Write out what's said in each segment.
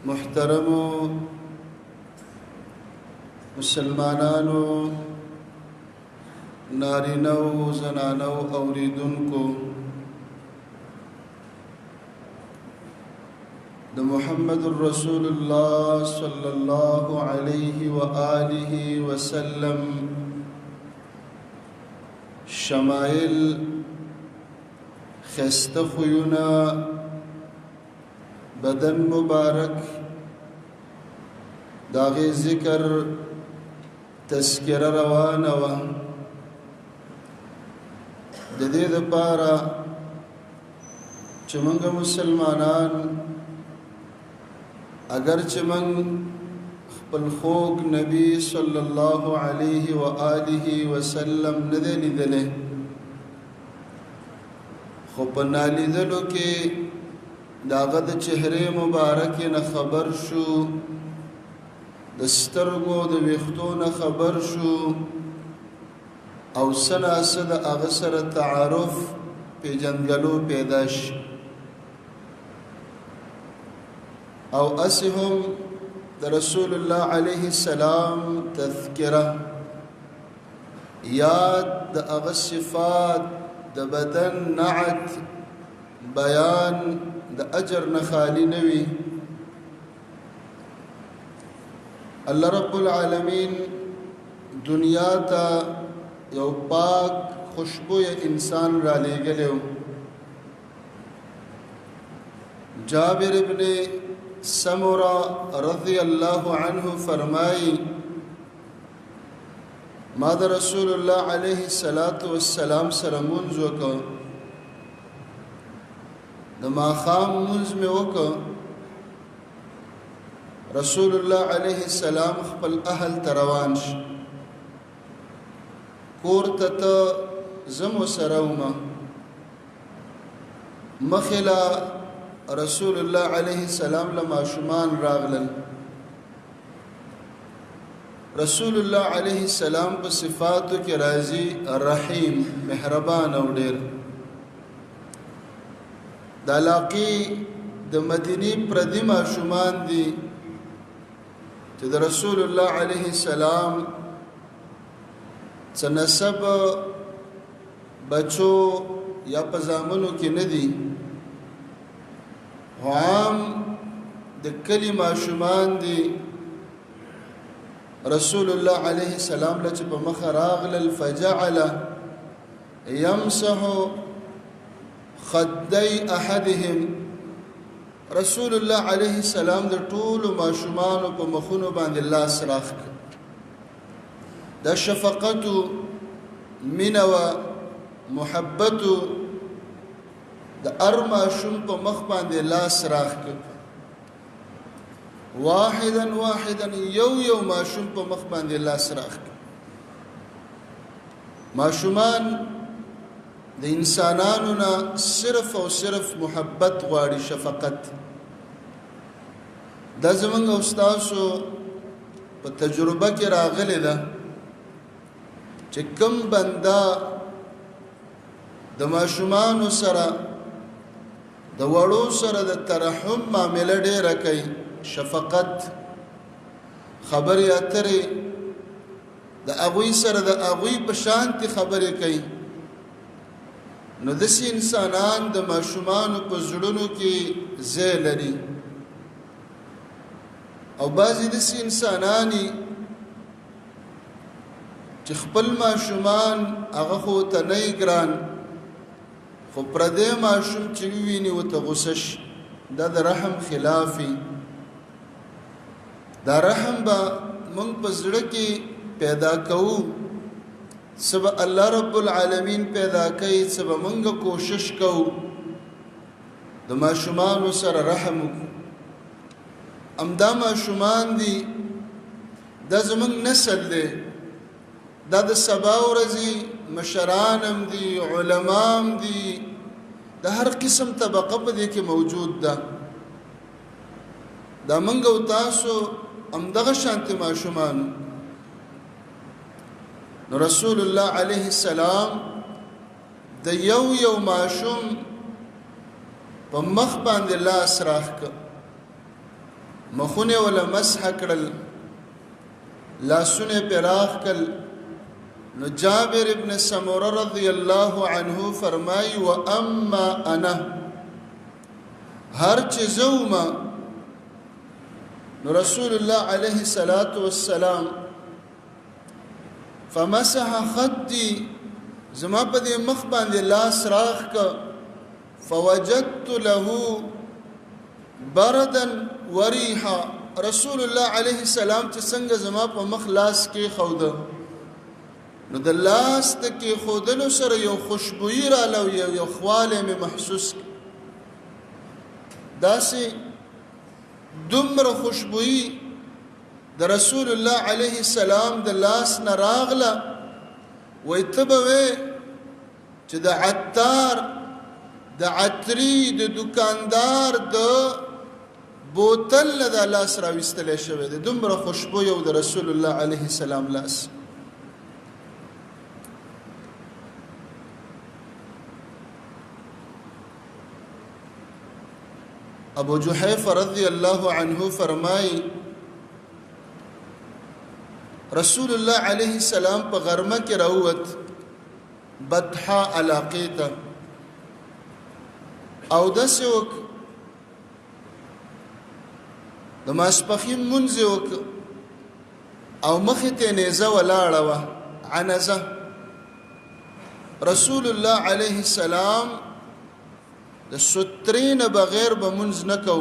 محترمو مسلمانانو نارینو زنانو اوریدونکو د محمد رسول الله صلی الله علیه و آله وسلم شمائل خسته خویونه بدن مبارک داغی ذکر تذکره روانه و د دې لپاره چې موږ مسلمانان اگر چې موږ خپل خوږ نبی صلی الله علیه و آله وسلم نه دی لیدلی خو په نالیدلو کې د هغه د چهرې مبارکې نه خبر شو د سترګو د ویښتو نه خبر شو او سناسه د هغه سره تعارف پیژندګلو پیدا شي او اسی هم د رسول الله علیه السلام تذکره یاد د هغه صفات د بدن نعت بیان د اجر نه خالی نوي الله رب العالمین دنیا ته یو پاک خوشبوی انسان را لېږلی جابر ابن سمرہ رضی اللہ عنہ فرمائی ما دا رسول اللہ علیہ السلام سره منځ وکړ د ماښام منځ مې وکړ رسول الله علیه السلام خپل اهل ته روان شي کور ته زمو سره ومه مخې له رسول الله علیه السلام له ماشومان راغلل رسول الله علیه السلام په صفاتو کې راځي رحیم مهربان او ډېر د علاقې د مدینې پردي ماشومان دي چې د رسول الله علیه السلام څه نسب بچو یا په زامنو کې نه دي عام د کلی ماشومان دي رسول الله علیه السلام له چې په مخه راغلل فجعل يمسح خدي احدهم رسول الله علیه السلام د ټولو ماشومانو په مخونو باندې لاس راخ د شفقت مینه و محبت د ارماشوم په مخ باندې لاس راخ واحدا یو ماشوم په مخ باندې لاس راخ ماشومان د انسانانو نه صرف او صرف محبت غواړي شفقت دا زمونږ استادو په تجربه کې راغلی ده چې کوم بنده د ماشومانو سره د وړو سره د ترحم معامله ډېره کوي شفقت خبرې اترې د هغوی سره د هغوی په شانتې خبرې کوي نو داسې انسانان د ماشومانو په زړونو کې ځای لري او بعضې داسې انسانان چې خپل ماشومان هغه خو ته نه ګران خو پردی ماشوم چې وویني ورته غوسه شي دا د رحم خلافي دا رحم به موږ په زړه کې پیدا کوو سبا الله رب العالمین پیدا کوي سبا موږ کوشش کوو د ماشومانو سره رحم وکړو همدا ماشومان دي دا زموږ نسل دی دا د سبا ورځې مشران هم دي علما هم دي د هر قسم طبقه په دې کې موجود ده دا موږ او تاسو همدغه شانتې ماشومان نو رسول الله علیه السلام د یو ماشوم په مخ باندې لاس راخ مخونه ولا مسح کړل لاسونه پراخ کړل نو جابر ابن سموره رضی الله عنه فرمای و اما انا هر چې زوما نو رسول الله عليه الصلاة والسلام فمسح خدي زما په دې مخ باندې لاس راخ ک فوجدت له بردا وريحا رسول الله عليه السلام چې څنګه زما په مخ لاس کې خوده نو د لاس ته کې خودلو سره یو خوشبوئی را لو یو خواله مې محسوس داسې دومره خوشبوئی د رسول الله عليه السلام د لاس نه راغله وای ته به وې چې د عطار د عطري د دکاندار د بوتل د لاس راوستل شوی د دومره خوشبو یو د رسول الله عليه السلام لاس ابو جحیفه رضی الله عنه فرمای رسول الله عليه السلام په غرمه کې راووت بطحا علاقه ته او داسې وک د ماسپخین منځ وک او مخې ته نیزه ولاړه وه عنزه رسول الله عليه السلام د سترین بغیر به منځ نه کو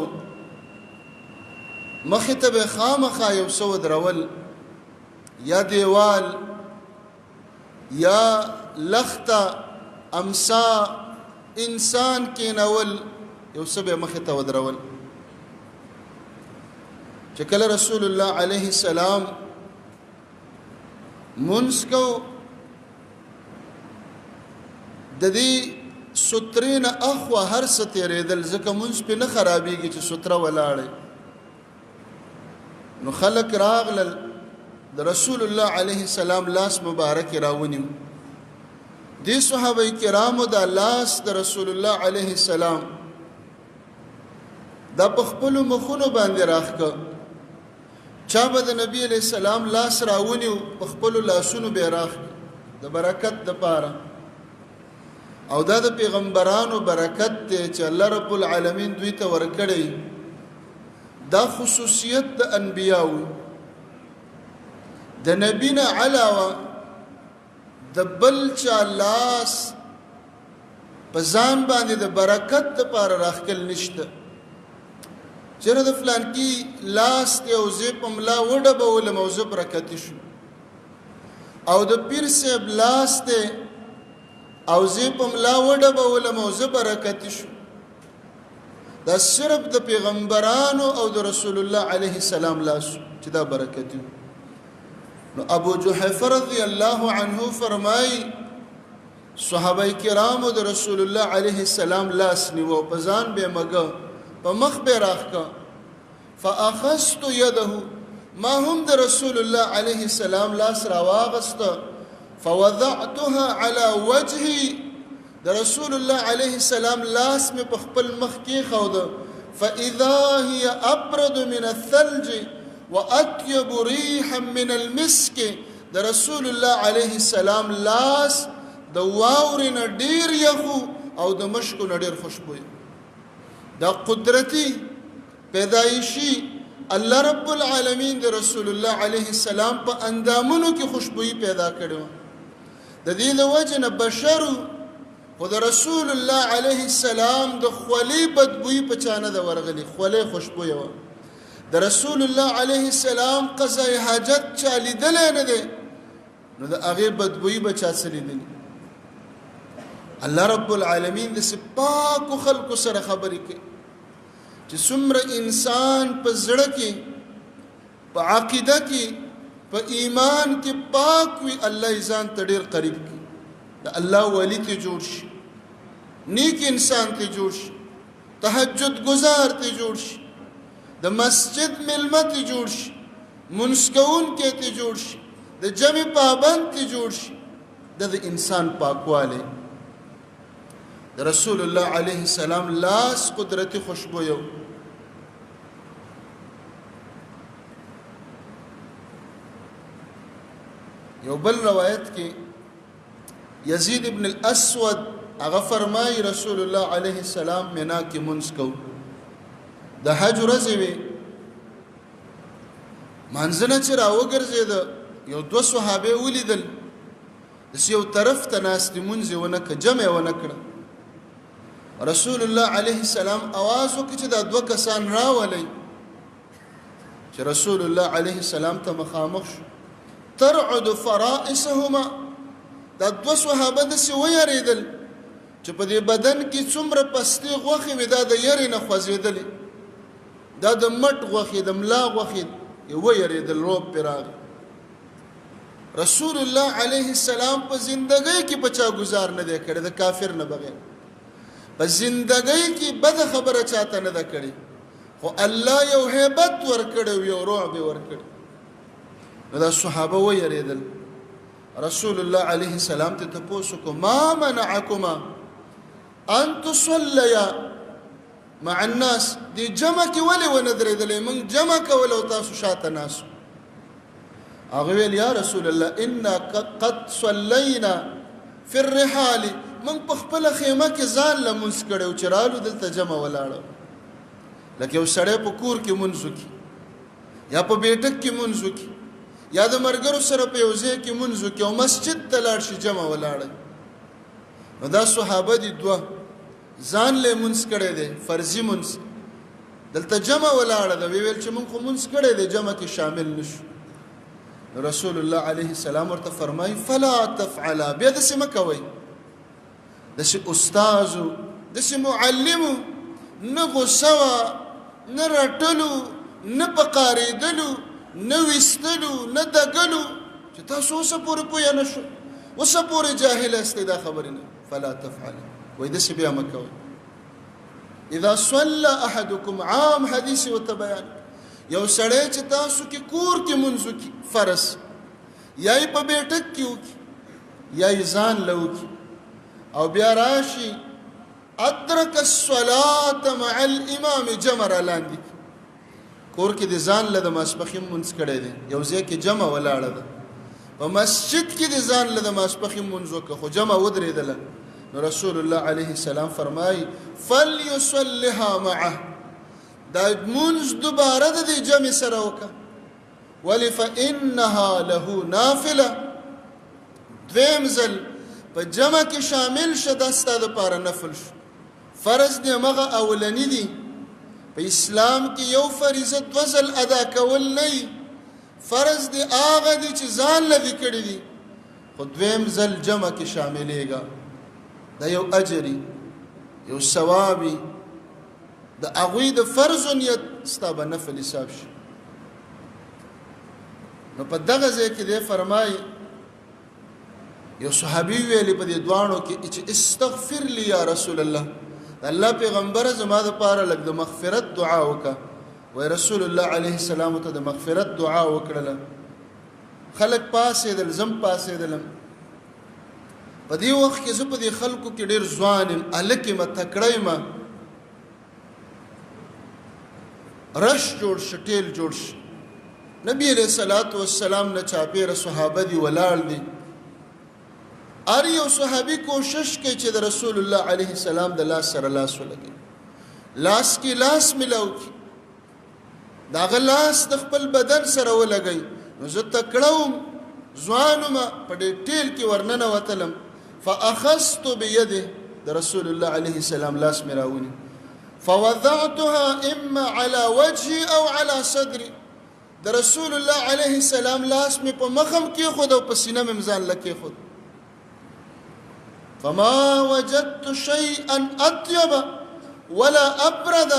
مخې ته به خامخا یو څه ودرول یا دیوال یا لخته امسا انسان کینول یو څه به مخې ته ودرول چې کله رسول الله عليه السلام منځ کو د دې سترین اخوا هر څه تېرېدل ځکه منځ پې نه خرابېږي چې ستره ولاړې نو خلک راغلل د رسول الله عليه السلام لاس مبارک راونیو دې صحابه کرامو دا لاس د رسول الله عليه السلام دا په خپلو مخونو باندې راښکه چا به د نبی علیه السلام لاس راونیو په خپلو لاسونو به یې راښکه د برکت دپاره او دا د پیغمبرانو برکت دی چې الله رب العالمین دوی ته ورکړی دا خصوصیت د انبیاو د نبی نه علاوه د بل چا لاس په ځان باندې د برکت دپاره راښکل نشته چېرې د فلانکي لاس دی او زه په ملا وډبولم او زه برکتي شو او د پیر صاحب لاس دی او زه په ملا وډبولم او زه برکتي شو دا صرف د پیغمبرانو او د رسول الله عليه السلام لاس چې دا برکتي نو ابو جحیفه رضی الله عنه فرمای صحابه کرامو د رسول الله عليه السلام لاس نیو په ځان به مګه په مخ به راخکا فاخذت يده ما هم د رسول الله عليه السلام لاس راواغست فوضعتها على وجهي د رسول الله عليه السلام لاس مې په خپل مخ کې خوده فاذا هي ابرد من الثلج واطيب ريحا من المسك د رسول الله عليه السلام لاس د واورې نه ډیر یخو او د مشکو نه ډیر خوشبوي دا قدرتی پیدایشي الله رب العالمین د رسول الله عليه السلام په اندامونو کې خوشبوئی پیدا کړو د دې له وجه نه بشر خو د رسول الله عليه السلام د خولې بدبوئی په چانه د ورغلي خولې خوشبوئی و د رسول الله عليه السلام قضای حاجت چا لیدلی نه دی نو د هغې بدبوئی به چا څه لیدلي الله رب العالمین داسې پاکو خلکو سره خبرې کوي چې څومره انسان په زړه کې په عقیده کې په ایمان کې پاک وي الله یې ځان ته ډېر قریب کړي د الله ولی ته جوړ شي نیک انسان ته جوړ شي تهجد گزار ته جوړ شي د مسجد ملمه ته جوړ شي منځ کوونکی ته جوړ شي د جمع پابند ته جوړ شي د انسان پاکوالی د رسول الله عليه السلام لاس قدرتی خوشبو یو یو بل روایت کې یزید ابن الاسود هغه فرمایي رسول الله علیه السلام مینا کې منځ کو د حج ورځې وي منځنه چې راوګرځېد یو دوه صحابه ولیدل داسې یو طرف ته ناستې مونځ یې ونه کړه جمع یې ونه کړه رسول الله علیه السلام آواز وکړي چې دا دوه کسان راولئ چې رسول الله علیه السلام ته مخامخ شو ترعد فرائسهما دا دوه صحابه داسې ویرېدل چې په دې بدن کې څومره پستې غوښې وې دا د یرې نه خوځېدلې دا د مټ غوښې د ملا غوښې ویرېدل روب پرې راغی رسول الله علیه السلام په زندګۍ کې په چا گزار نه دی کړی د کافر نه بغیر په زندګۍ کې بد خبره چاته نه ده کړې خو الله یو هیبت ورکړی یو رعب ورکړی نو دا صحابه ویرېدل رسول الله علیه السلام ته تپوس وکړو ما منعکما ان تصلیا مع الناس دی جمع کې ولې ونه درېدلې موږ جمع کول او تاسو شاته ناسو هغه ویل یا رسول الله انا قد صلینا فی الرحال موږ په خپل خیمه کې ځان لمونځ کړو چې رالو دلته جمع ولاړو لکه یو سړی په کور کې مونځ وکړي یا په بیټک کې مونځ وکړي یا د مرګرو سره په یو ځای کې مونځ وکړي او مسجد ته لاړ شي جمع ولاړی نو دا صحابه دي دوه ځان له مونځ کړی دی فرضي مونځ دلته جمع ولاړه ده ویل چې مونږ خو مونځ کړی دی جمع کې شامل نشو رسول الله علیه السلام ورته فرمایي فلا تفعلا بیا داسې مه کوئ داسې استازو داسې معلمو نه غصه وه نه رټلو نه په قارېدلو نه ویستلو نه دګلو چې تاسو اوسه پورې پوه نه شو اوسه پورې جاهل استئ دا خبرې نه فلا تفعلا وای داسې بیا مه کوئ اذا صلى احدكم عام حدیث ورته بیان یو سړی چې تاسو کې کور کې مونځ وکړي فرض یا یې په بیټک کې وکړي یا یې ځان له وکړي او بیا راشي ادرک الصلاة مع الامام جمع را لاندې کور کې د ځان له د ماسپخین مونځ کړی دی یو ځای کې جمع ولاړه ده په مسجد کې د ځان له د ماسپخین مونځ وکړه خو جمع ودرېدله نو رسول الله علیه السلام فرمایي فلیصلها معه دا مونځ دوباره د دې جمع سره وکړه ولې فانها له نافله دویم ځل په جمع کې شامل شه دا ستا دپاره نفل شو فرض دی همغه اولني دي په اسلام کې یو فریضه دوه ځل ادا کول نه فرض دی هغه دي چې ځان لوي کړي دي خو دویم ځل جمع کې شاملېږه دا یو اجري یو ثوابي د هغوی د فرض و نیت ستا به نفل حساب شي نو په دغه ځای کې دی فرمایي یو صحابي ویلي په دې دواړو کې چې استغفر لي یا رسول الله د الله پیغمبره زما دپاره لږ د مغفرت دعا وکړه وای رسول الله علیه السلام ته د مغفرت دعا وکړله خلک پاسېدل زم پاسېدلم په دې وخت کې زه په دې خلکو کې ډېر ځوان یم هلک یم تکړه یم رش جوړ شه ټیل جوړ شه نبی علیه الصلاة والسلام نه چاپېره صحابه دي ولاړ دي هر یو صحابي کوشش کوي چې د رسول الله علیه السلام د لاس سره لاس ولګي لاس کې لاس ملاو کړي د هغه لاس د خپل بدن سره ولګئ نو زه تکړه وم ځوان وم په دې ټیل کې ورننه وتلم فاخذت بيده د رسول الله علیه السلام لاس مې راونی فوضعتها اما على وجهي او على صدري د رسول الله علیه السلام لاس مې په مخم کېښود او په سینه مې ځان له کېښود فما وجدت شيئا اطيب ولا ابرد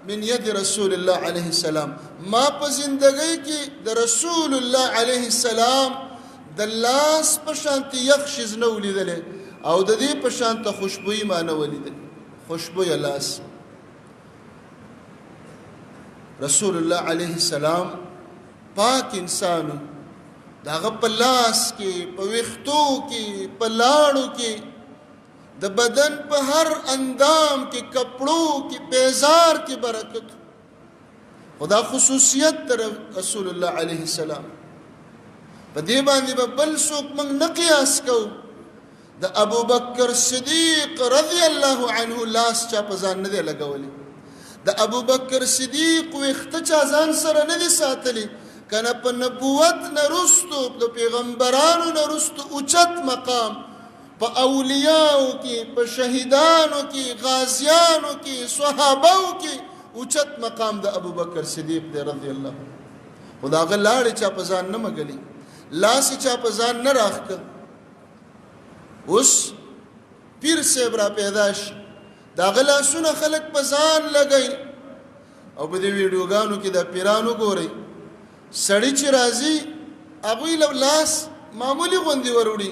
من يد رسول الله عليه السلام ما په زندګۍ کې د رسول الله عليه السلام د لاس په شانتي یخ شیز نه ولیدلې او د دې په شانته خوشبويي ما نه ولیدلې خوشبويه لاس رسول الله عليه السلام پاک انسانو داغه په لاس کې په ویښتو کې په لاړو کې د بدن په هر اندام کې کپړو کې پیزار کې برکت خدا خصوصیت در رسول الله علیه السلام په دې باندې به بل څوک موږ نه قیاس کوو د ابو بکر صدیق رضی الله عنه لاس چا په ځان نه دی لګولی د ابو بکر صدیق ویښته چا ځان سره نه دي ساتلی کنه په نبوت نه رستو د پیغمبرانو نه رستو اوچت مقام په اولیاءو کې په شهیدانو کې غازیانو کې صحابو کې اوچت مقام د ابو بکر صدیق دی رضی الله خو د هغه لاړې چا په ځان نه مږلي لاس چا په ځان نه راښکه اوس پیر صاحب را پیدا شي د هغه لاسونه خلک په ځان لګوي او په دې ویډیوګانو کې د پیرانو ګورئ سړی چې راځي هغوی له لاس معمولي غوندې وروړي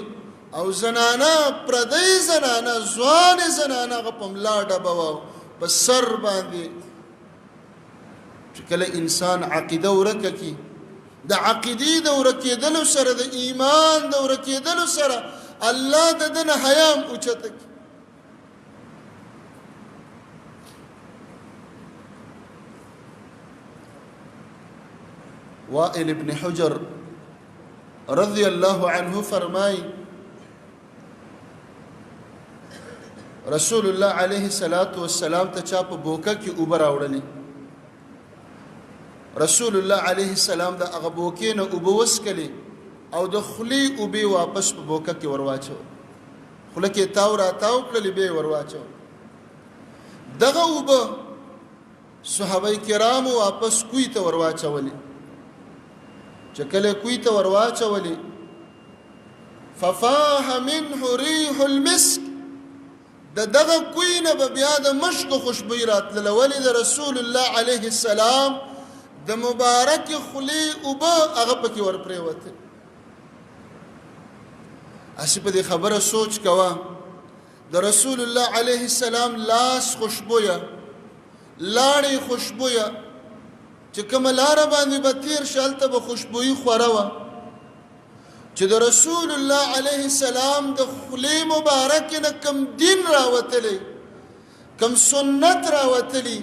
او زنانه پردۍ زنانه ځوانې زنانه هغه په ملا ډبه وه په سر باندې چې کله انسان عقیده ورکه کي د عقیدې د ورکېدلو سره د ایمان د ورکېدلو سره الله د ده نه حیا هم اوچته کي وائل ابن حجر رضی الله عنه فرمای رسول الله علیه الصلاة والسلام ته چا په بوکه کې اوبه راوړلې رسول الله علیه السلام د هغه بوکې نه اوبه وڅښلې او د خولې اوبې واپس په بوکه کې ورواچو خوله کې تاو راتاو کړلې بیا یې ورواچو دغه اوبه صحابه کرامو واپس کوی ته ورواچولې چې کله کوی ته ورواچولې ففاح منه ریح المسک د دغه کوی نه به بیا د مشکو خوشبویي راتلله ولې د رسول الله علیه السلام د مبارکې خولې اوبه هغه پکې ورپرېوتې هسې په دې خبره سوچ کوه د رسول الله علیه السلام لاس خوشبویه لاړې خوشبویه چې کومه لاره باندې به تېر شي هلته به خوشبویي خوره وه چې د رسول الله علیه السلام د خولې مبارکې نه کم دین راوتلی کم سنت راوتلی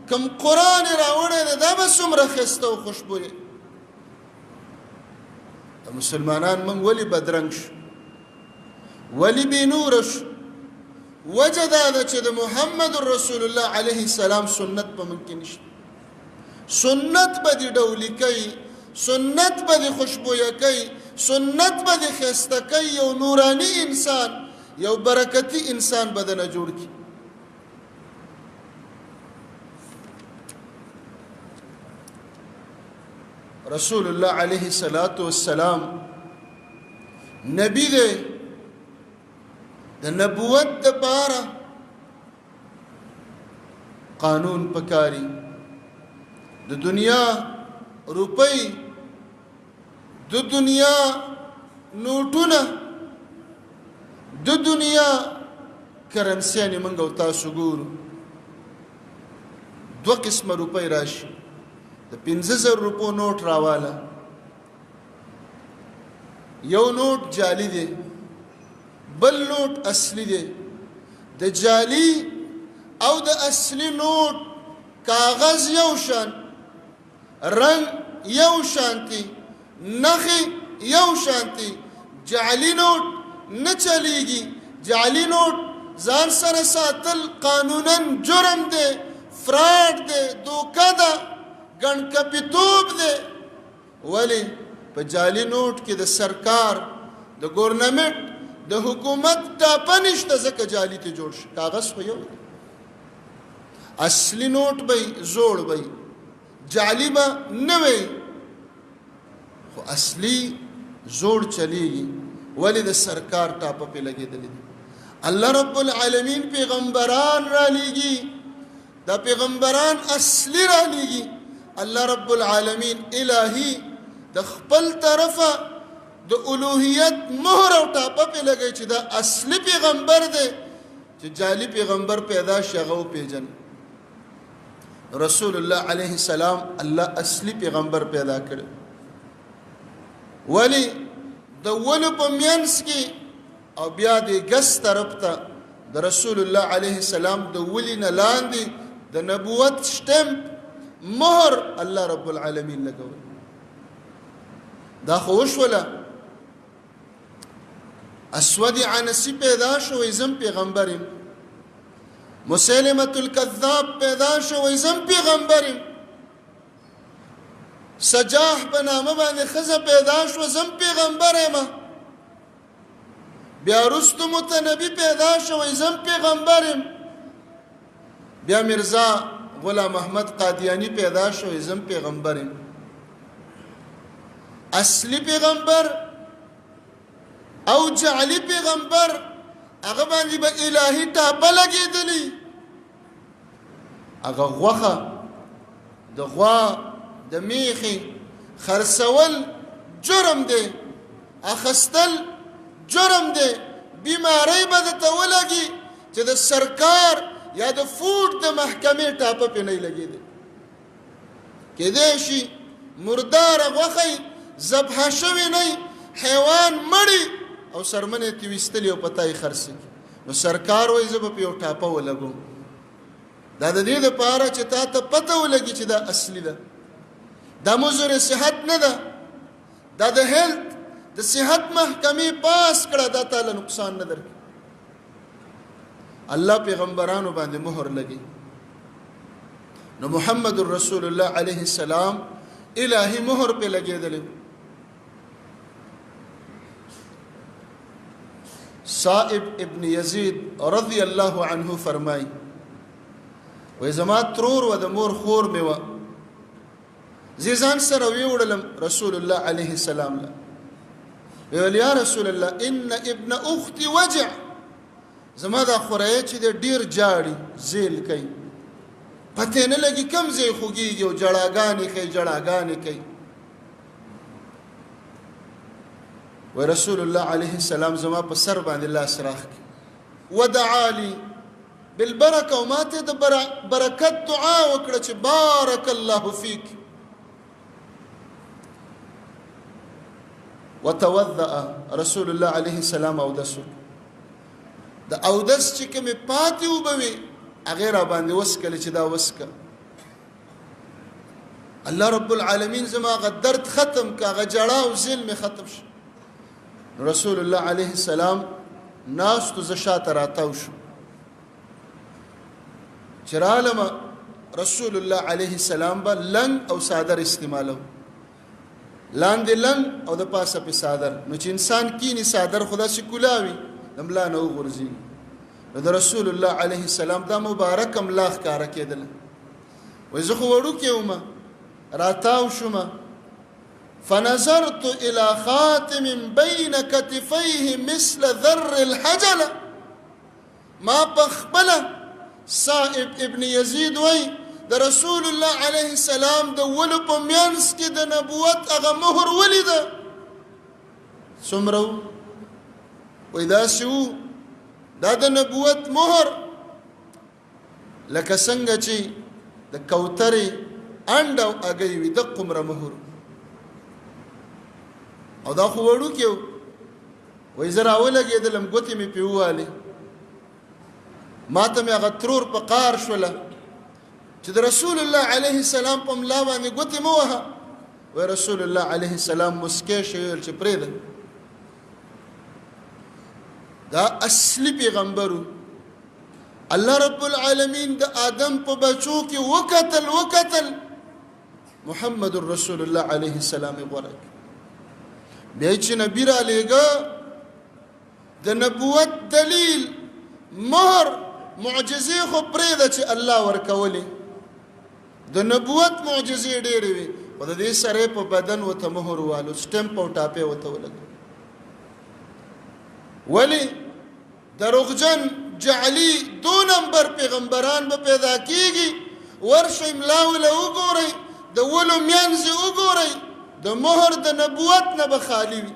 کم قرآن راوړی دی دا به څومره ښایسته او خوشبویه د مسلمانان موږ ولې بدرنګ شو ولې بې نوره شو وجه دا ده چې د محمد رسول الله علیه السلام سنت په موږ کې نشته سنت به دې ډولي کوي سنت به دې خوشبویه کوي سنت به دې ښایسته کوي یو نوراني انسان یو برکتي انسان به دنه جوړ کړي رسول الله علیه الصلاة والسلام نبی دی د نبوت دپاره قانون پکاري د دنیا روپۍ د دنیا نوټونه د دنیا کرنسیانې موږ او تاسو ګورو دوه قسمه روپۍ راشي د 50,000 روپو نوټ راواله یو نوټ جعلي دی بل نوټ اصلي دی د جعلي او د اصلي نوټ کاغذ یو شان رنگ یو شانتی نخی یو شانتی جعلی نوٹ نه چلیږي جعلی نوٹ ځان سره ساتل قانونا جرم دی فراډ دی دوکه ده ګڼکپیتوب دی ولی په جعلي نوټ کې د سرکار د ګورنمنټ د حکومت ټاپه نشته ځکه جعلي ته جوړ شي کاغذ خو یو دی اصلي نوټ به زوړ به جعلي به نه وي خو اصلي زوړ چلیږي ولې د سرکار ټاپه پې لګېدلې دي الله رب العالمین پیغمبران را لیږي دا پیغمبران اصلي را لیږي الله رب العالمین الهي د خپل طرفه د الوهیت مهر او ټاپه پې لګوي چې دا اصلي پیغمبر دی چې جعلي پیغمبر پیدا شي هغه وپېژني رسول الله علیه السلام الله اصلي پیغمبر پیدا کړی ولی د ولو په منځ کې او بیا د ګس طرف ته د رسول الله علیه السلام د ولي نه لاندې د نبوت شټمپ مهر الله رب العالمین لګوي دا خو وشوله اسود عنسی پیدا شو زم پیغمبرم مسلمة الكذاب پیدا شو زم پیغمبرم سجاح بنامه باندې خزه پیدا شو زم پیغمبرم بیا رستم ته نبی پیدا شو زم پیغمبرم بیا مرزا غلام احمد قادیانی پیدا شو زم پیغمبرم اصلی پیغمبر او جعلی پیغمبر هغه باندې به الهی ټاپه لګېدلی هغه غوښه د غوا د میخي خرڅول جرم دی اخستل جرم دی بیماری به درته ولګي چې د سرکار یا د فوډ د محکمې ټاپه پې نه لګېدی کیدای شي مرداره غوښه ذبحه شوې نه حیوان مړی او سرمنې تې ویستلي او پته یې خرڅ کړي نو سرکار وایي زه به په یو ټاپه ولګوم دا د دې دپاره چې تا ته پته ولګي چې دا اصلي ده دا مزر صحت نه ده دا د هیلت د صحت محکمې پاس کړه دا تاله نقصان نه درکړي الله پیغمبرانو باندې مهر لګي نو محمد رسول الله علیه السلام الهی مهر په لګېدلی صائب ابن یزید رضی الله عنه فرمای وې زما ترور و د مور خور مې وه زیزان سره ویوړلم رسول الله علیه السلام له ویل یا رسول الله ان ابن اختي وجع زما دا خورای چې د ډیر جاړي زیل کوي پته نه لګي کم ځای خوږیږي او جړاګانې کوي و رسول الله علیه السلام زما په سر باندې لاس راخ ودعا لي بالبرکه او ماته د برکت دعا وکړه چې بارک الله فیک وتوضأ رسول الله عليه السلام اودس د اودس چې کومه پاتې وبوي هغه را باندې وسکل چې دا وسکه الله رب العالمین زما غدرت ختم کا غجړه او ظلم ختم شو رسول الله عليه السلام ناس تو زشات راتاو شو چرالما رسول الله عليه السلام با لنگ او صادر استعمالو لاندې لنګ او د پاسه په صادر نو چې انسان کینی صادر خدا سي کولاوي املا نو غرزي نو د رسول الله عليه السلام دا مبارک املاخ کار کېدل وې زه خو وړو کېوم راتاو شوم فنظرت الى خاتم بين كتفيه مثل ذر الحجل ما بخبل صائب ابن يزيد وي د رسول الله عليه السلام د ول په میانس کې د نبوت هغه مهر ولید څومره وې دا شو دا د نبوت مهر لکه څنګه چې د کوترې انډ او اگې وي د قمره مهر او دا خو وړو کې وې زرا ولګېدلم ګوتې مې پیواله ماته مې هغه ترور په قار شوله چې د رسول الله علیه السلام په ملا باندې ګوتې مو وهه وې رسول الله علیه السلام مسکې شویل چې پرېږده دا اصلي پیغمبرو الله رب العالمین د آدم په بچو کې وکتل محمد رسول الله علیه السلام غوره بیا چې نبی را لېږه د نبوت دلیل مهر معجزې خو پرېږده چې الله ورکولې د نبوت معجزې ډېرې وي خو د دې سره په بدن ورته مهر والو سټمپ او ټاپې ورته ولګو ولې دروغجن جعلي دو نمبر پیغمبران به پیدا کیږي ورشئ ملا وله وګورئ د ولو میانځې وګورئ د مهر د نبوت نه به خالي وي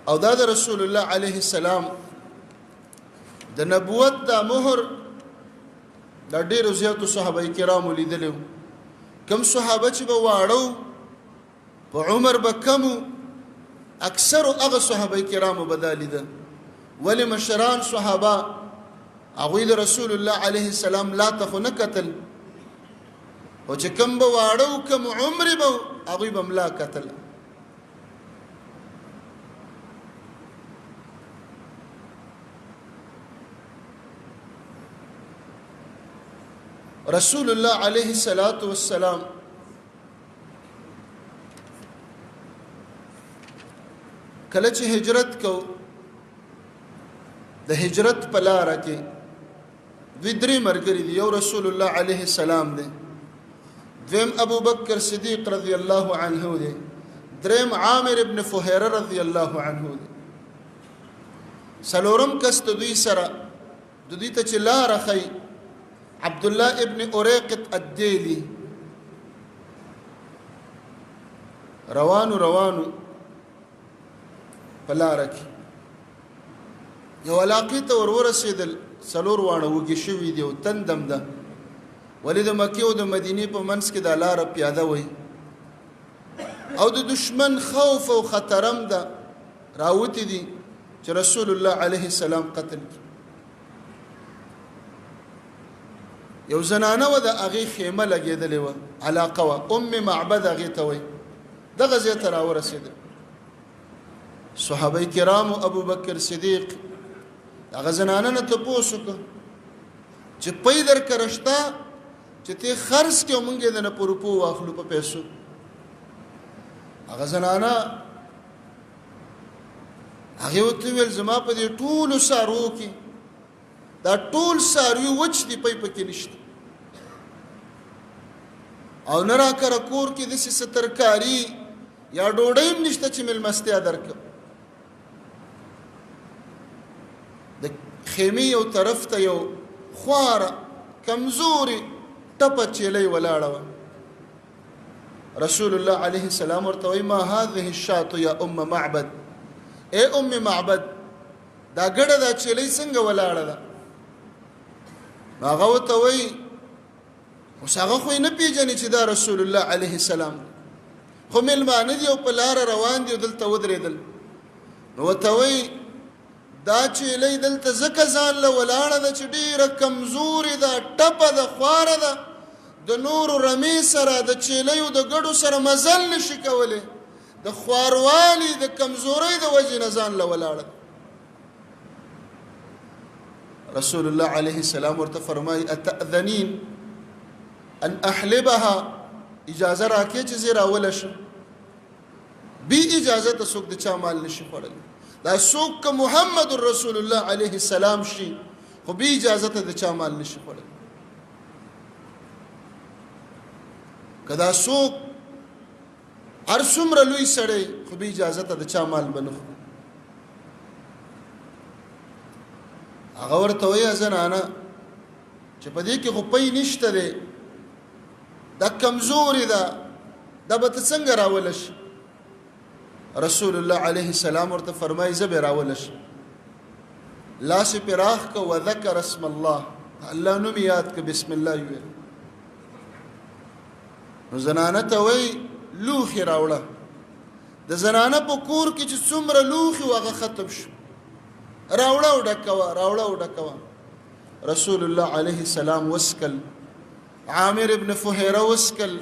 او دا د رسول الله علیه السلام د نبوت دا مهر دا ډېرو زیاتو صحابه کرامو لیدلی کم صحابه چې به واړو په عمر به کمو اکثرو هغه صحابه کرامو به دا لیده ولې مشران صحابه هغوی د رسول الله علیه السلام لا ته خو نه کتل او چې کم به واړه او کم عمر به هغوی به ملا کتل. رسول الله علیه الصلاۃ والسلام کله چې هجرت کو د هجرت په لاره کې دوی درې ملګري دي. یو رسول الله علیه السلام دی، دویم ابو بکر صدیق رضی الله عنه دی، دریم عامر ابن فهیره رضی الله عنه دی. څلورم کس د دوی سره د دوی ته چې لاره ښیي عبد الله ابن اریقط الدیلی. روانو په لاره کې یو علاقې ته ورسېدل، څلور واړه وږي شوي دي او تندم ده، ولې د مکې او د مدینې په منځ کې دا لاره پیاده وي او د دشمن خوف او خطرم ده، راوتې دي چې رسول الله علیه السلام قتل کړي. یو زنانه و د هغې خیمه لګېدلې وه، علاقه وه، معبد هغې ته وایي. دغه ځای ته راورسېدل صحابه کرامو. ابو بکر صدیق هغه زنانه نه تپوس وکړه چې پی درکره شته چې ته خرڅ کړې او موږ یې د نه په روپو واخلو په پیسو. هغه زنانه هغې ورته وویل زما په دې ټولو څاروو کې دا ټول څاروي وچ دي، پی پکې نشته او نه راکره کور کې داسې څه ترکاري یا ډوډۍ هم نشته چې مېلمستیا درکړم. د خیمې یو طرف ته یو خواره کمزوري ټپه چیلۍ ولاړه وه. رسول الله علیه السلام ورته وایي ما هذه الشاة یا ام معبد، ای ام معبد دا ګډه دا چیلۍ څنګه ولاړه ده؟ هغه ورته وایي اوس هغه خو یې نه پېژني چې دا رسول الله علیه السلام دی، خو مېلمانه دي او په لاره روان دي او دلته ودرېدل. نو ورته وایي دا چیلۍ دلته ځکه ځان له ولاړه ده چې ډېره کمزورې ده، ټپه ده، خواره ده، د نورو رمې سره د چیلیو د ګډو سره مزل نشي کولی، د خواروالي د کمزورۍ د وجې نه ځان له ولاړه. رسول الله علیه السلام ورته فرمایي اتأذنین ان احلبها، اجازه راکې چې زه راوله شم. بی اجازه ته څوک د چا مال نشي خوړلی. دا څوک که محمد رسول الله علیه السلام شي خو بی اجازه ته د چا مال نشي خوړلی. که دا څوک هر څومره لوی سړی خو بی اجازه ته د چا مال به نه خوري. هغه ورته وایي زنانه چې په دې کې خو پی نشته دی، دا کمزوري ده، دا به ته څنګه راوله شي؟ رسول الله علیه السلام ورته فرمایي زه به راوله شم. لاس یې پرې راښ که وذکر اسم الله، الله نوم یې یاد که، بسم الله یې ویل. نو زنانه ته وایي لوښي راوړه. د زنانه په کور کې چې څومره لوښي و هغه ختم شو، راوړه او ډکوه، راوړه او ډکوه. رسول الله علیه السلام وسکل، عامر ابن فهیره وسکل،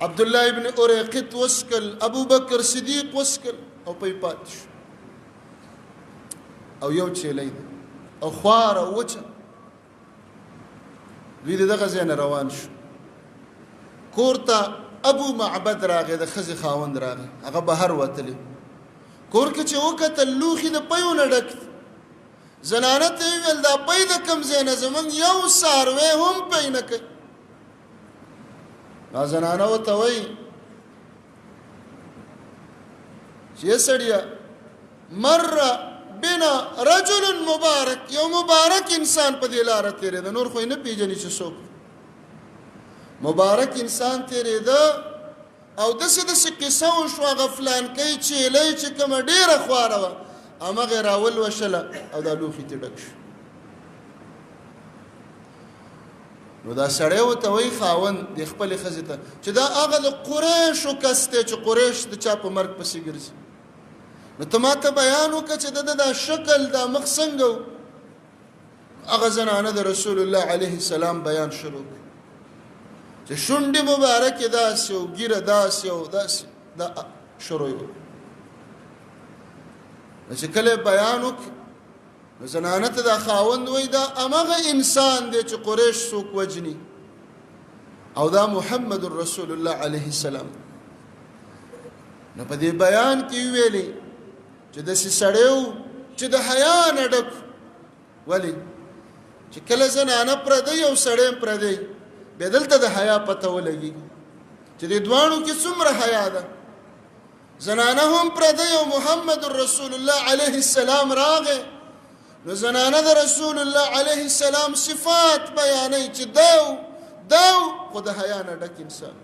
عبد الله ابن اریقط وسکل، ابو بکر صدیق وسکل او پی پاتې شو. او یو چیلی دی او خواره وچه. دوی دغه ځای نه روان شو. کور ته ابو معبد راغی، د ښځې خاوند راغی، هغه بهر وتلی. کور کې چې وکتل لوښي د پیو نه ډک دي. زنانه ته یې ویل دا پی د کوم ځای نه؟ زموږ یو څاروی هم پی نه کوي. دا زنانه ورته وایي چې سړیه مره بنا رجل مبارک، یو مبارک انسان په دې لاره تېرېده، نور خو یې نه پېژني چې څوک مبارک انسان تېرېده. او داسې داسې قصه وشوه، هغه فلانکۍ چیلۍ چې کومه ډېره خواره وه همغه یې راولوشله او دا لوښي ترې ډک شو. نو دا سړی ورته وایي خاوند د خپلې ښځې ته چې دا هغه د قریشو کس دی چې قریش د چا په مرګ پسې ګرځي. نو ته ما ته بیان وکړه چې د دا شکل دا مخ څنګه و؟ هغه زنانه د رسول الله علیه السلام بیان شروع کړ. چې شونډې مبارکې داسې او ګیره داسې او داسې دا شروع وي. چې کله بیان وکړي نو زنانه ته دا خاوند وایي دا همغه انسان دی چې قریش څوک وجني او دا محمد رسول الله علیه السلام. نو په دې بیان کې ویلي چې داسې سړی و چې د حیا نه ډک. ولې چې کله زنانه پردی او سړی پردی بیا دلته د حیا پته ولګي چې د دواړو کې څومره حیا ده. زنانه هم پردی او محمد رسول الله علیه السلام راغی نو زنانه د رسول الله علیه السلام صفات بیانوي چې داو خو د حیا نه ډک انسان.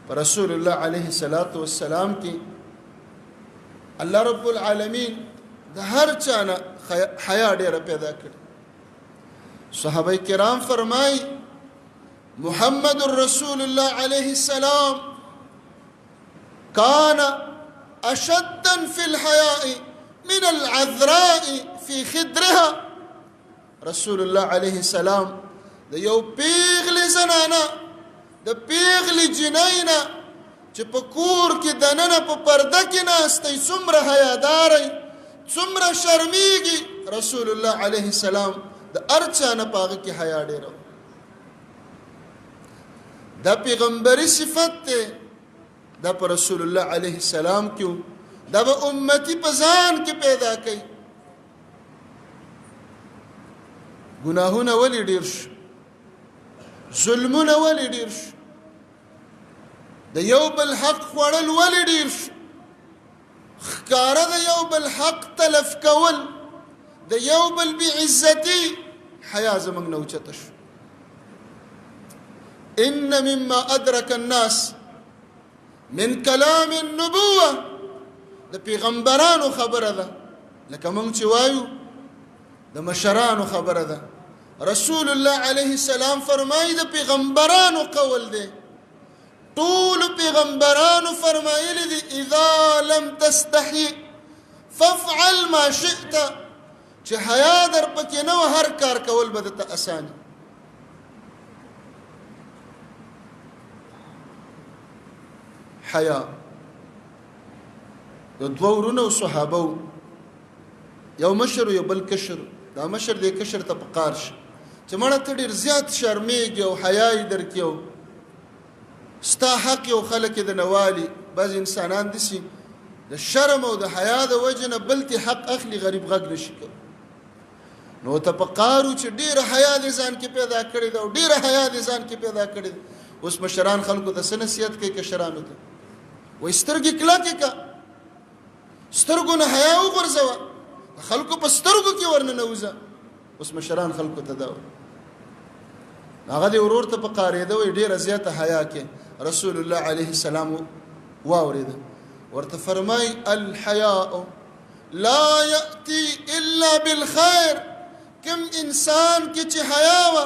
پر رسول الله علیه السلام کې الله رب العالمین د هر چا نه حیا ډیره پیدا کړي. صحابه کرام فرمایي محمد رسول الله علیه السلام كان أشدا في الحياء من العذراء في خدرها. رسول الله عليه السلام د یو پیغلی زنانا د پیغلی جنینا چې په کور کې دننه په پرده کې ناستې څومره حیاداري څومره شرمیږي. رسول الله علیه السلام د ارچا نه پاغه کې حیا ډیره. دا پیغمبري صفت ده دا پر رسول الله علیه السلام کې دا به امتی په ځان کې پیدا کوي. ګناهونه ولې ډیر شو ظلمونه ولې ډیر شو د یو بل حق خوړل ولې ډیر شو ښکاره د یو بل حق تلف کول د یو بل بعزتي حیا زموږ نه اوچته شو. ان مما ادرك الناس من كلام النبوه د پیغمبرانو خبره ده لکه موږ چې وایو د مشرانو خبره ده. رسول الله علیه السلام فرمایي د پیغمبرانو قول دی. ټول پیغمبرانو فرمایلی دي اذا لم تستحي فافعل ما شئت چې حیا در پکې نه هر کار کول به درته اسانه. حیا د دوه ورونو صحابه یو مشر یو بل کشر. دا مشر دی کشر ته په قار شي چې مړه ته ډېر زیات شرمېږي او حیا یې درکې او ستا حق یو خلک د نوالي. بعض انسانان داسې د شرم او د حیا د وجې نه بل ته حق اخلي غریب غږ نشي کوي. نو ته په قارو چې ډېره حیا دې ځان کې پیدا کړې ده او ډېره حیا دې ځان کې پیدا کړې ده. اوس مشران خلکو ته څه نصیحت کوي کشرانو ته وایي سترګې کلکې که سترګو نه حیا وغورځوه خلکو په سترګو کې ورننوځه. اوس مشران خلکو ته دا وایي هغه دې ورور ته په قارېده وایي ډېره زیاته حیا کې. رسول الله علیه السلام واورېده ورته فرمایي الحیاء لا یأتي الا بالخیر. کوم انسان کې چې حیا وه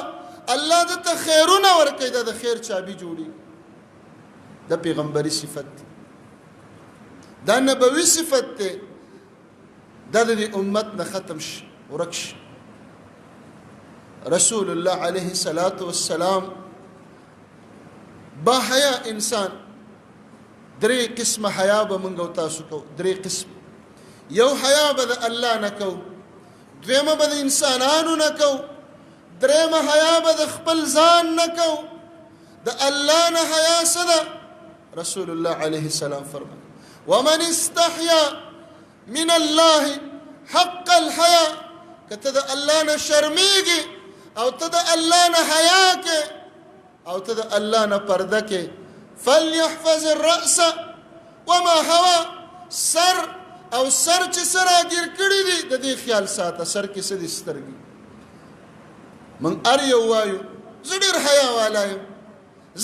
الله دته خیرونه ورکوي دا د خیر چابي جوړي. دا پیغمبري صفت دی دا نبوي صفت دی دا د امت نه ختم شي ورک شي. رسول الله علیه السلام با حیا انسان درې قسمه حیا به موږ او تاسو کوو. درې قسم یو حیا به د الله نه کوو دویمه به د انسانانو نه کوو درېمه حیا به د خپل ځان نه کوو. د الله نه حیا څه ده؟ رسول الله علیه السلام فرمایي ومن استحیا من الله حق الحیا. که ته د الله نه شرمیږي او ته د الله نه حیا کې او ته د الله نه پرده کې فليحفظ الرأس وما هوا. سر او سر چې سر راګیر کړي دي د دې خیال ساته سر کې څه دي سترګې. من ار یو وایو زه ډېر حیا والا یم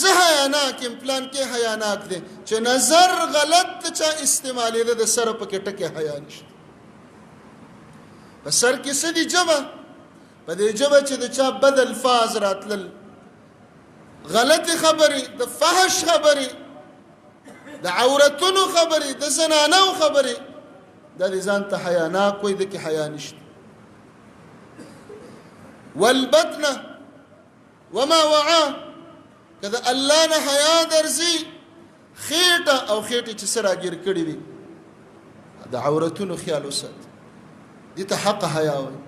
زه حیاناک یم پلان کې حیاناک دی چې نظر غلط چا استعمالېده د سره پکې ټکې حیا نشته. په سر کې څه دي ژبه په دې ژبه چې د چا بد الفاظ راتلل غلطې خبرې د فحش خبرې د عورتونو خبرې د زنانو خبرې دا دې ځان ته حیاناک وایي د کې حیا نشته. والبطنه وما وعا که د الله نه حیا درځي خېټه او خېټې چې سره ګیر کړي وي د عورتونو خیال وسات دي ته حق حیا وي.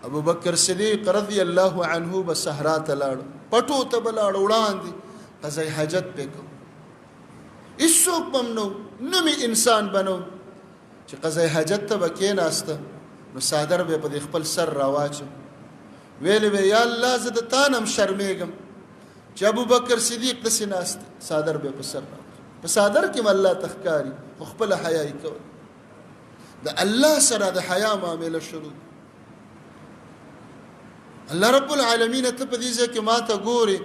ابو بکر صدیق رضی الله عنه به صحرا ته لاړ پټو ته به لاړ وړاندې قضای حاجت پې کو هېڅوک به هم نه مې انسان بنو چې قضای حاجت ته به کېناسته نو څادر به یې په دې خپل سر راواچو ویلې به یا الله زه د تا نه هم شرمېږم چې ابو بکر صدیق داسې ناست څادر به یې په سر راواچو په څادر کې هم الله ته ښکاري خو خپله حیا یې کول د الله سره د حیا معامله شروع الله رب العالمین ته په دې ځای کې ما ته ګورې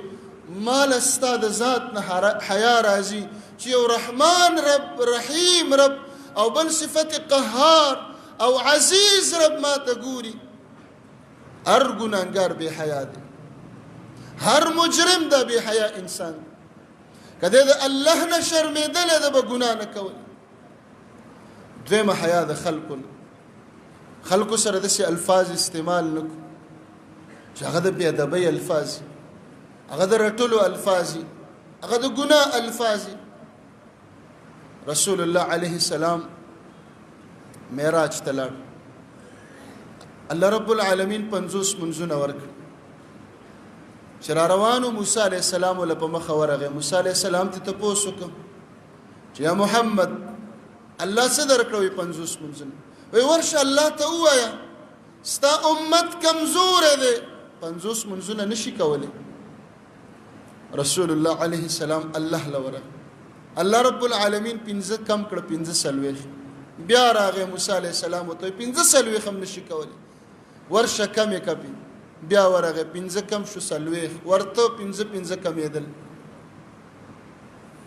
ما له ستا د ذات نه حیا راځي چې یو رحمان رب رحیم رب او بل صفت قهار او عزیز رب ما ته ګوري. هر ګناهګار بې حیا دی هر مجرم دا بې حیا انسان که دی د الله نه شرمېدلی ده به ګناه نه کولی. دویمه حیا د خلکو سره داسې الفاظ استعمال نه کړو چې هغه د بې ادبۍ الفاظ هغه د رټلو الفاظ هغه د ګناه الفاظ. رسول الله علیه السلام معراج ته لاړ الله رب العالمین 50 منځونه ورکړ چې را روانو موسی علیه السلام له په مخه ورغی. موسی علیه السلام ته تپوس وکړ چې یا محمد الله څه درکړی 50 منځونه وی ورشه الله ته ووایه ستا امت کمزوری دی 50 منځونه نشي کولی. رسول الله علیه السلام الله له ورغی الله رب العالمین 15 کم کړ 15 بیا راغی موسی علیه السلام ته 15 هم نشي کولی ورشه کمې کپی بیا ورغی 15 کم شو 40 ورته 15 کمېدل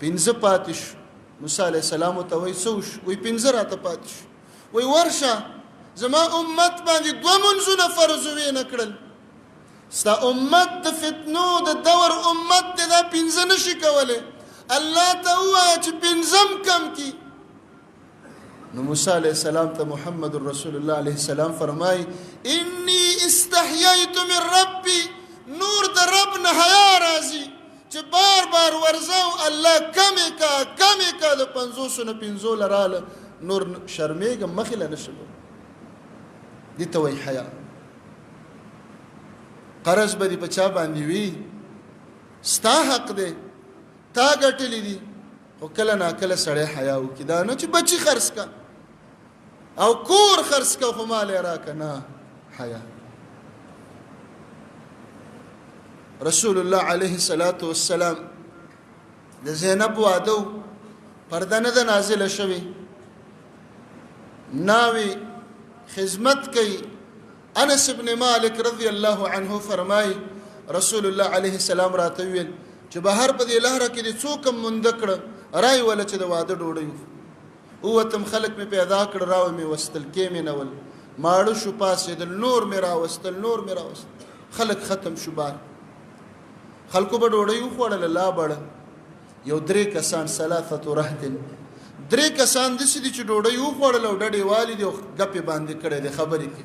15 پاتې شو. موسی علیه السلام ته وایي څه وشو وایي 15 راته پاتې شو. وایي ورشه زما امت باندې 2 منځونه فرض نه کړل ستا امت د فتنو د دور امت دی دا 15 نشي کولی الله ته ووایه چې 15 کم کی. نو موسی علیه السلام ته محمد رسول الله علیه السلام فرمای انی استحییت من ربی نور د رب نه حیا راځي چې بار ورځو الله کمې کا د 50 نه 15 لراله نور شرمېږم مخې له نشم دې ته وایي حیا. قرض به دې په چا باندې وي ستا حق دی تا ګټلی دي خو کله ناکله سړی حیا وکړي دا نه چې بچي خرڅ کا او کور خرڅ کا خو مال یې راکه نه حیا. رسول الله علیه الصلاة والسلام د زینب واده و پرده نه ده نازله شوې ناوې خدمت کوي. انس ابن مالک رضی الله عنه فرمای رسول الله علیه السلام راته ویل چې بهر په دې لهره کې د څوک منده کړه رای ولا چې د واده ډوډۍ ووتم خلک مې پیدا کړ راوه مې وستل کې مې نول ماړه شو پاسېدل نور مې راوستل خلک ختم شو بار خلکو به ډوډۍ وخوړله لا بړه یو 3 کسان 3 رهط 3 کسان داسې دي چې ډوډۍ وخوړله او ډډې والي دي او ګپې باندې کړی دی خبرې کې.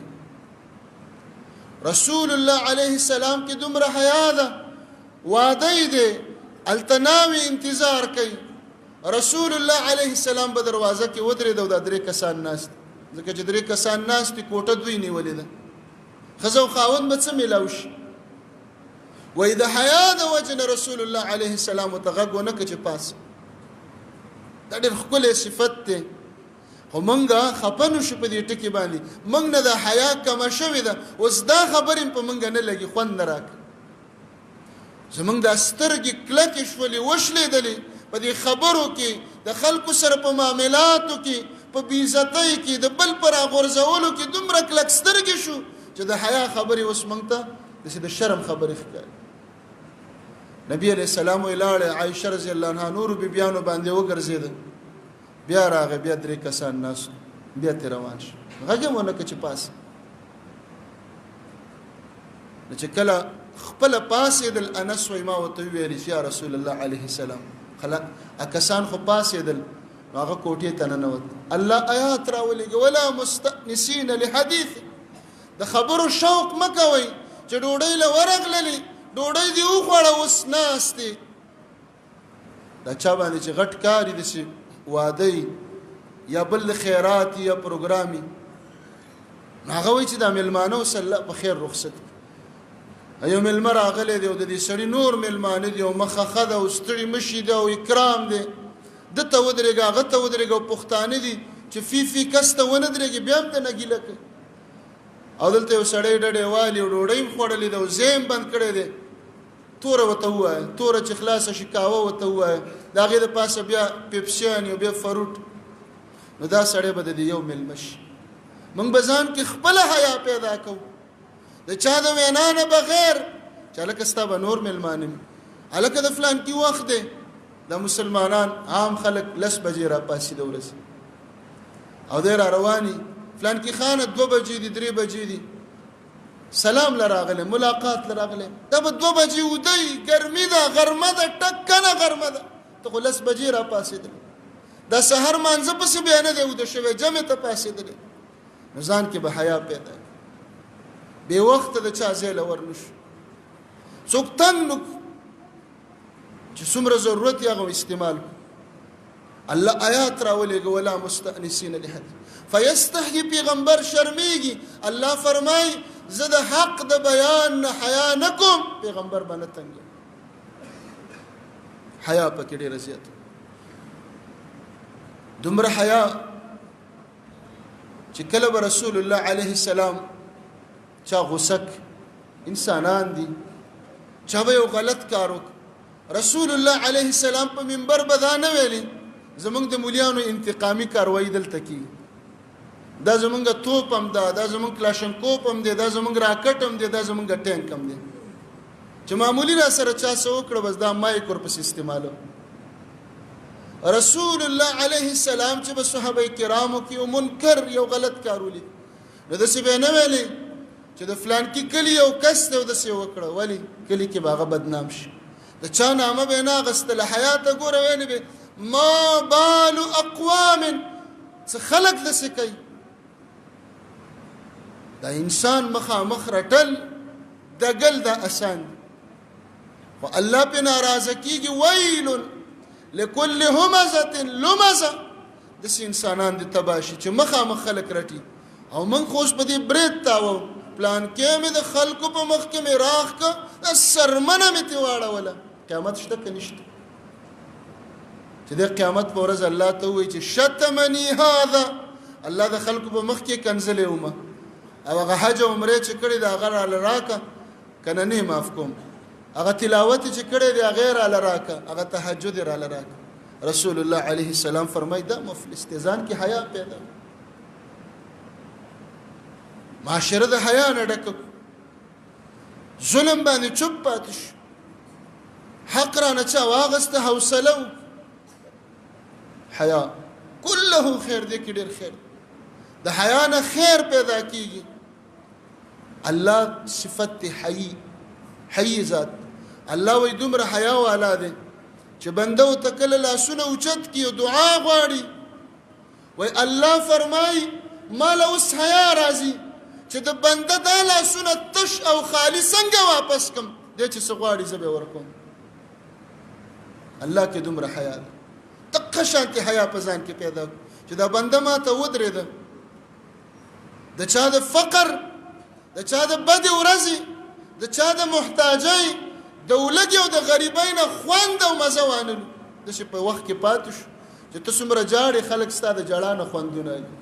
رسول الله علیه السلام کې دومره حیا ده واده دی التناوي انتظار کوي. رسول الله علیه السلام په دروازه کې ودرېد او دا 3 کسان ناست ځکه چې 3 کسان ناست کوټه دوی نیولې ده ښځه او خاوند به څه میلاو شي وایي د حیا د وجې نه رسول الله علیه السلام ورته غږ ونه کړه چې پاس دا ډېر ښکلی صفت دی خو موږ خفه نه شو په دې ټکي باندې موږ نه د حیا کمه شوې ده اوس دا خبرې په موږ نه لګي خوند نه راکړي زمونږ دا سترګې کلکې شولې وشلېدلې په دې خبرو کې د خلکو سره په معاملاتو کې په بېعزتۍ کې د بل په راغورځولو کې دومره کلک سترګې شو چې د حیا خبرې اوس موږ ته داسې د شرم خبرې ښکاري. نبی علیه السلام ولاړې عایشه رضی الله عنها نورو بیبیانو باندې وګرځېده بیا راغی بیا 3 کسان ناست بیا ترې روان شو غږ یې ونه کړه چې پاس نو چې کله خپل پاسېدل انس وایي ما ورته وویل چې یا رسول الله علیه السلام کسان خو پاسېدل نو هغه کوټې ته ننوت الله آیات راولېږي ولا مستأنسین لحدیث د خبرو شوق مه کوئ چې ډوډۍ له ورغللې ډوډۍ دې وخوړه اوس ناست دی دا چا باندې چې غټ کار یې داسې واده یا بل خیرات یا پروګرام هغه وایي چې دا میلمانه اوس الله په خیر رخصت یو میلمه راغلی دی او د دې سړي نور میلمانه دي او مخه ښه ده او ستړي مشي ده او اکرام دی ده ته ودرېږه هغه ته ودرېږه او پښتانه دي چې فی کس ته ونه درېږي بیا هم ته نګیله کوي او دلته یو سړی ډډې والي او ډوډۍ هم خوړلې ده او ځای هم بند کړی دی توره ورته ووایه توره چې خلاصه شي کاوه ورته ووایه د هغې د پاسه بیا پیپسیان او بیا فروټ نو دا سړی به د دې یو میلمه شي موږ به ځان کې خپله حیا پیدا کوو د چا د وینا نه بغیر چې هلکه ستا به نور میلمانه وي هلکه د فلانکي وخت دی د مسلمانان عام خلک 10 بجې راپاڅي د ورځې او دی را رواني فلانکي خانه 2 بجې دي 3 بجې دي سلام لراغله ملاقات لراغله دا به 2 بجې ودی ګرمي ده غرمه ده ټکنه غرمه ده ته خو 10 بجې راپاڅېدل دا سحر مانځه پسې بیا نه دی وده شوی جمع ته پاڅېدلی نو ځان کې به حیا پیدا بې وخته د چا ځای له ورنشو څوک تنګ نو چې څومره ضرورت یې هغه استعمال الله آیات راولېږه ولا مستأنسین لحدیث فیستحیي پیغمبر شرمیږي الله فرمایي زه د حق د بیان نه حیا نه کوم پیغمبر به نه تنګ حیا پکې ډېره زیاته دومره حیا چې کله به رسول الله علیه السلام چا غوسک انسانان دي چا به یو غلط کار وکړ رسول الله علیه السلام په منبر به دا نه ویلي زمونږ د مولیانو انتقامي کاروایي دلته کېږي دا زمونږ توپ هم ده دا زمونږ کلاشنکوپ هم دی دا زمونږ راکټ هم دی دا زمونږ ټینک هم دی چې معمولی را سره چا څه وکړه بس دا مایک ورپسې استعمالو رسول الله علیه السلام چې به صحابه کرامو کې یو منکر یو غلط کار ولید نو داسې به نه ویلې چې د فلانکي کلي یو کس دی او داسې وکړه ولې کلي کې به هغه بدنام شي د چا نامه به یې نه اخیستله حیاته ګوره ویلې به ما بال اقوام څه خلک داسې کوي دا انسان مخامخ رټل دګل دا اسان خو الله پې ناراضه کېږي ویل لكل همزة لمزة داسې انسانان دي تباه شي چې مخامخ خلک رټي او موږ خو اوس په دې برید تاوو پلان کې مې د خلکو په مخ کې مې راخ که سرمنه مې ترې واړوله قیامت شته که نشته چې د قیامت په ورځ الله ته ووایي چې شتمني هذا الله د خلکو په مخ کې کنځلې ومه او هغه حج او عمرې چې کړې د هغه راله راکه که نه نه معاف کوم هغه تلاوت چې کړی دی هغه راله راکه هغه تهجد راله راکه رسول الله علیه السلام فرمایي دا مفلس دی ځان کې حیا پیدا معاشره د حیا نه ډکه ظلم باندې چوپ پاتې شو حق رانه چا واغسته حوصله حیا كله خیر دی کې ډېر خیر د حیا نه خیر پیدا کیږي الله صفت حی ذات الله وی دومره حیا والا دی چې بنده او تکل لاسونه اوچت کی او دعا غواړي وی الله فرمای مال اوس حیا راځي چې د بنده د لاسونه تش او خالی څنګه واپس کم دې چې څه غواړي زه به ورکوم الله کې دومره حیا ده دقه شانتي حیا په ځان کې پیدا چې دا بنده ما ته ودرېده د چا د فقر د چا د بد ورځې د چا د محتاجۍ د ولږې او د غریبۍ نه خوند او مزه وانلو داسې په وخت کې پاتې شو چې ته څومره جاړې خلک ستا د جړا نه خوندونه اخلي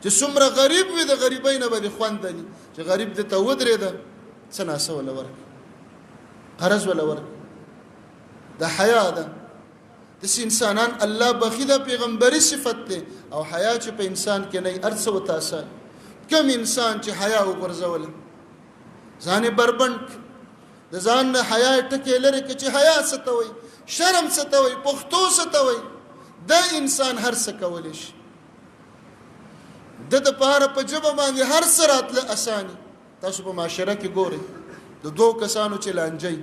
چې څومره غریب وي د غریبۍ نه به دې خوند اخلي چې غریب دې ته ودرېده څه ناسه وله ورکړه غرض وله ورکړه دا حیا ده داسې انسانان الله بخي د پیغمبري صفت دی او حیا چې په انسان کې نه هر څه ورته اسان کم انسان چې حیا وغورځوله ځان یې بربنډ د ځان نه حیا یې ټکې لرې که چې حیا څه ته وایي شرم څه ته وایي پښتو څه ته وایي دا انسان هر څه کولی شي د دپاره په ژبه باندې هر څه راتله اساني تاسو په معاشره کې ګورئ د 2 کسانو چې لانجئ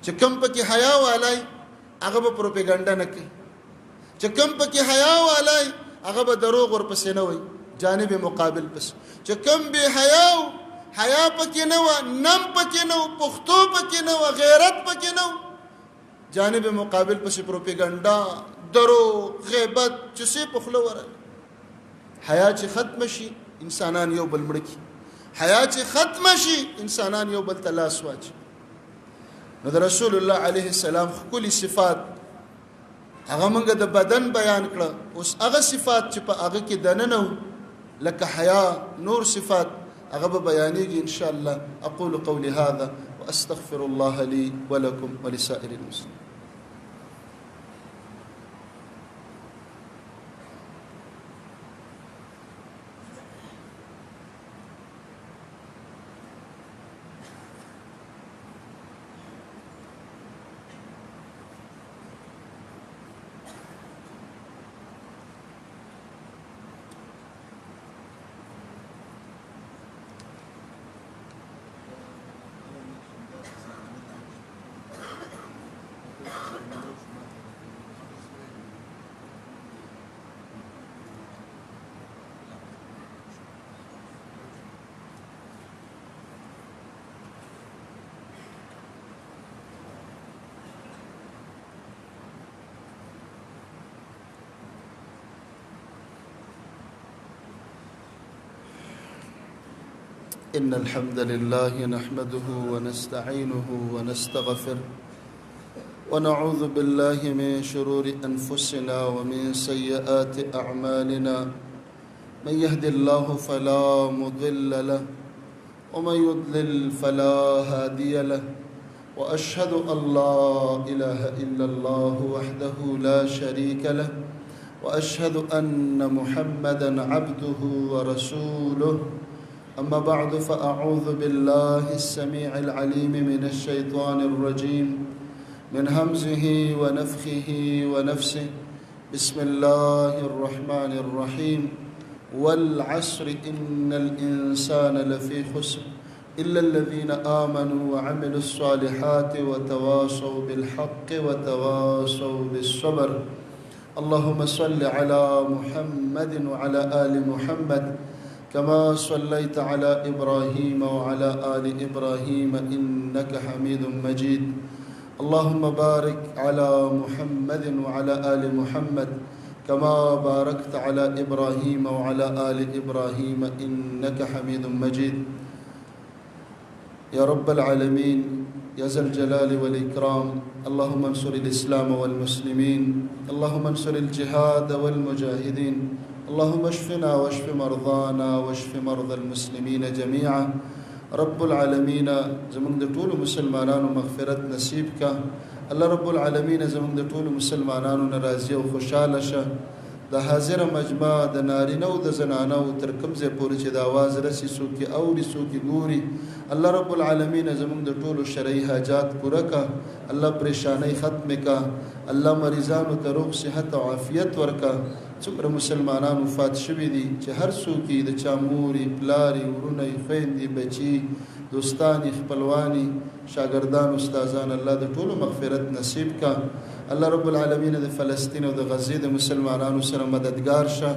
چې کم پکې حیا والی هغه به پروپیګنډه نه کوي چې کم پکې حیا والی هغه به دروغ ورپسې نه وایي جانب مقابل پس چې کم بې حیا حیا پکې نه وه، نم پکې نه و، پښتو پکې نه وه، غیرت پکې نه و. جانب مقابل پسې پروپیګنډا، دروغ، غیبت، چسې په خوله ورغلې. حیا چې ختمه شي انسانان یو بل مړه کړي، حیا چې ختمه شي انسانان یو بل ته لاس واچي. نو د رسول الله علیه السلام ښکلي صفات هغه موږ د بدن بیان کړه. اوس هغه صفات چې په هغه کې دننه وو لکه حیا، نور صفات هغه به بیانېږي ان شاء الله. اقول قولي هذا واستغفر الله لي ولكم ولسائر المسلمين. إن الحمد لله نحمده ونستعينه ونستغفره ونعوذ بالله من شرور أنفسنا ومن سيئات أعمالنا. من يهد الله فلا مضل له ومن يضلل فلا هادي له. وأشهد أن لا إله إلا الله وحده لا شريك له وأشهد أن محمدا عبده ورسوله. أما بعد فأعوذ بالله السميع العليم من الشيطان الرجيم من همزه ونفخه ونفسه. بسم الله الرحمن الرحيم. والعصر إن الإنسان لفي خسر إلا الذين آمنوا وعملوا الصالحات وتواصوا بالحق وتواصوا بالصبر. اللهم صل على محمد وعلى آل محمد كما صليت على إبراهيم وعلى آل إبراهيم إنك حميد مجيد. اللهم بارك على محمد وعلى آل محمد كما باركت على إبراهيم وعلى آل إبراهيم إنك حميد مجيد. يا رب العالمين يا ذا الجلال والإكرام، اللهم انصر الإسلام والمسلمين، اللهم انصر الجهاد والمجاهدين، اللهم اشفنا واشف مرضانا واشف مرضى المسلمين جميعا. رب العالمین زمونږ د ټولو مسلمانانو مغفرت نصیب کا. الله رب العالمین زمونږ د ټولو مسلمانانو ناراضي او خوشاله شه. د حاضر مجمع د نارینه او د زنانه او تر کوم ځای پورې چې د आवाज رسي څوک اوري څوک ګوري، الله رب العالمین زمونږ د ټولو شرعي حاجات پوره کا. الله پریشانی ختم کا. الله مریضانو ته روغ صحت او عافیت ورکا. څومره مسلمانان وفات شوي دي چې هر څوک د چا موري پلاري ورونه خویندې بچي دوستانی خپلوانی شاګردان استادان الله د ټولو مغفرت نصیب کا. الله رب العالمین د فلسطین او د غزې د مسلمانانو سره مددگار شه.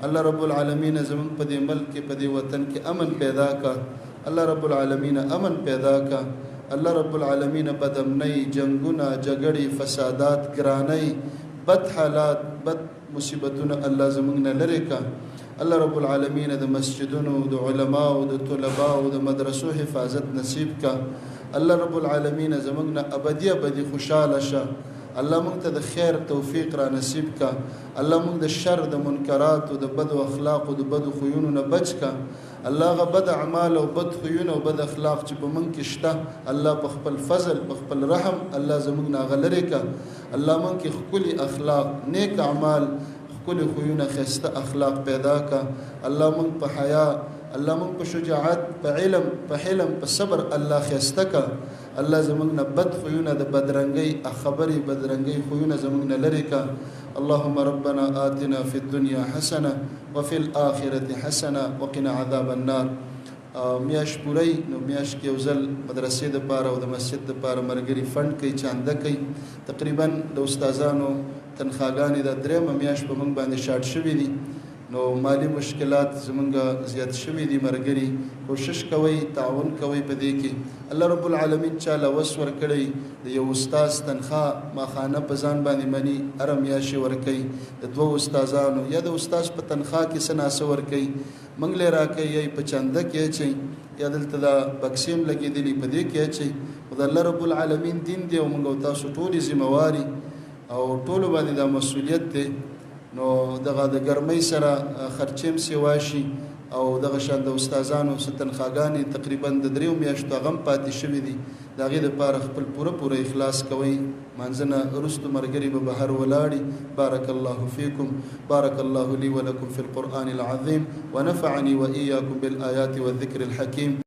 الله رب العالمین زمونږ په دې ملک کې په دې وطن کې امن پیدا کا. الله رب العالمین امن پیدا کا. الله رب العالمین بدامنۍ جنگونه جګړې فسادات ګرانۍ بد حالات بد مصیبتونه الله زمونږ نه لرې کا. الله رب العالمین د مسجدونو د علماو د طلباو د مدرسو حفاظت نصیب کا. الله رب العالمین زمونږ نه ابدي ابدي خوشاله شه. الله مونږ ته د خیر توفیق را نصیب کا. الله مونږ د شر د منکرات او د بد اخلاق او د بد خویونو نه بچ کا. الله غ بد اعمال او بد خویونه او بد اخلاق چې په مونږ کې شته الله په خپل فضل په خپل رحم الله زمونږ نه غلره کا. الله مونږ کې خپل اخلاق نیک اعمال خپل خویونه خسته اخلاق پیدا کا. الله مونږ په حیا الله مونږ په شجاعت په علم په حلم په صبر الله خسته کا. الله زمونږ نه بد خویونه د بدرنګۍ خبرې بدرنګۍ خویونه زمونږ نه لرې کا. اللهم ربنا آتنا في الدنيا حسنه وفي الآخرة حسنه وقنا عذاب النار. میاش پوری نو میاش کې یو ځل مدرسې د پاره او د مسجد د پاره مرګري فند کوي چانده کوي. تقریبا د استادانو تنخواګانې د درېمه میاش په موږ باندې شارټ شوي دي. نو مالی مشکلات زمونږ زیات شوي دي ملګري کوشش کوئ تعاون کوئ په دې کې الله رب العالمین چاله وس ورکړی د یو استاز تنخواه ماخانه په ځان باندې مني هره میاشت ورکوي د دوه استادانو یا د استاز په تنخواه کې څه ناڅه ورکوي موږ له راکوي یا په چنده کې اچوي یا دلته دا بکسې هم لګېدلي په دې کې اچوي خو د الله رب العالمین دین دی او موږ او تاسو ټولې ذمهواري او ټولو باندې دا مسؤلیت دی نو دغه د ګرمۍ سره خرچې هم سیوا شي او دغه شان د استادانو څه تنخواګانې تقریبا د 3 میاشتو هغه هم پاتې شوي دي د هغې دپاره خپل پوره اخلاص کوئ مانځنه وروستو ملګري به بهر ولاړي بارک الله فیکم بارک الله لي ولکم في القرآن العظیم ونفعني وإياكم بالآيات والذكر الحكيم